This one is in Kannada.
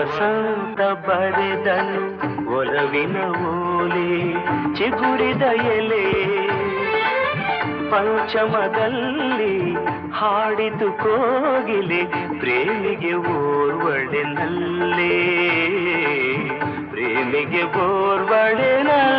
ವಸಂತ ಬರೆದನು ಒಲವಿನ ಓಲೆ ಚಿಗುರಿದ ಎಲೆ ಪಂಚಮದಲ್ಲಿ ಹಾಡಿತು ಕೋಗಿಲೆ ಪ್ರೇಮಿಗೆ ಓರ್ವಡೆನಲ್ಲೇ ಪ್ರೇಮಿಗೆ ಓರ್ವಡೆನಲ್ಲೇ